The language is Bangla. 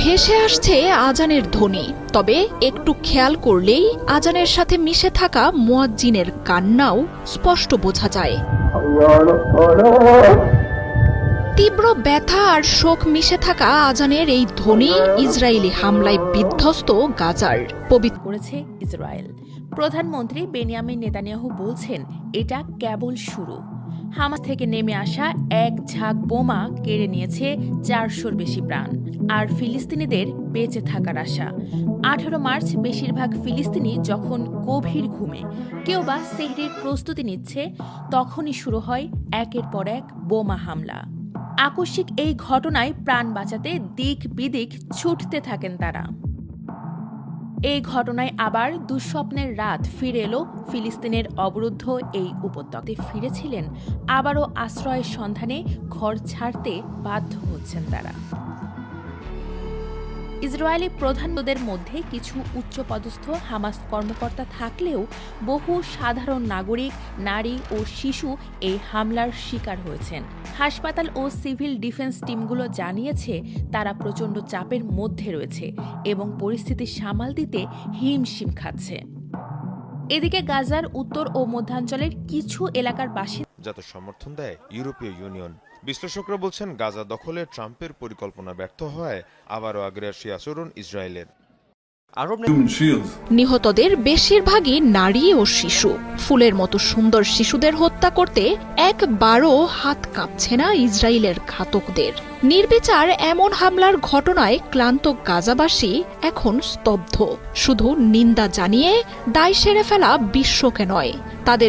ভেসে আসছে আজানের ধ্বনি, তবে একটু খেয়াল করলেই আজানের সাথে মিশে থাকা মুয়াজ্জিনের কান্নাও স্পষ্ট বোঝা যায়। তীব্র ব্যথা আর শোক মিশে থাকা আজানের এই ধ্বনি ইসরায়েলি হামলায় বিধ্বস্ত গাজার পবিত্র করেছে ইসরায়েল। প্রধানমন্ত্রী বেনিয়ামিন নেতানিয়াহু বলছেন, এটা কেবল শুরু। হামাস থেকে নেমে আসা এক ঝাঁক বোমা কেড়ে নিয়েছে 400-র বেশি প্রাণ আর ফিলিস্তিনিদের বেঁচে থাকার আশা। 18 মার্চ বেশিরভাগ ফিলিস্তিনি যখন গভীর ঘুমে, কেউ বা সেহরির প্রস্তুতি নিচ্ছে, তখনই শুরু হয় একের পর এক বোমা হামলা। আকস্মিক এই ঘটনায় প্রাণ বাঁচাতে দিক বিদিক ছুটতে থাকেন তারা। এই ঘটনায় আবার দুঃস্বপ্নের রাত ফিরে এলো ফিলিস্তিনের অবরুদ্ধ এই উপত্যকাতে। ফিরেছিলেন আবারও আশ্রয়ের সন্ধানে, ঘর ছাড়তে বাধ্য হচ্ছেন তারা। ইসরায়েলি প্রধানদের মধ্যে কিছু উচ্চপদস্থ হামাস কর্মকর্তা থাকলেও বহু সাধারণ নাগরিক, নারী ও শিশু এই হামলার শিকার হয়েছেন। হাসপাতাল ও সিভিল ডিফেন্স টিমগুলো জানিয়েছে তারা প্রচণ্ড চাপের মধ্যে রয়েছে এবং পরিস্থিতি সামাল দিতে হিমশিম খাচ্ছে। এদিকে গাজার উত্তর ও মধ্যাঞ্চলের কিছু এলাকার বাসিন্দা যাতে সমর্থন দেয় ইউরোপীয় ইউনিয়ন। বিশ্লেষকরা বলছেন, গাজা দখলে ট্রাম্পের পরিকল্পনা ব্যর্থ হয় আবারও আগ্রাসী আচরণ ইসরায়েলের। নিহতদের বেশিরভাগই নারী ও শিশু। ফুলের মতো সুন্দর শিশুদের হত্যা করতে একবারও হাত কাঁপছে না ইসরায়েলের ঘাতকদের। নির্বিচার এমন হামলার ঘটনায় ক্লান্ত গাজাবাসী এখন স্তব্ধ, শুধু নিন্দা জানিয়ে দায় সেরে ফেলা বিশ্বকে নয়, তাদের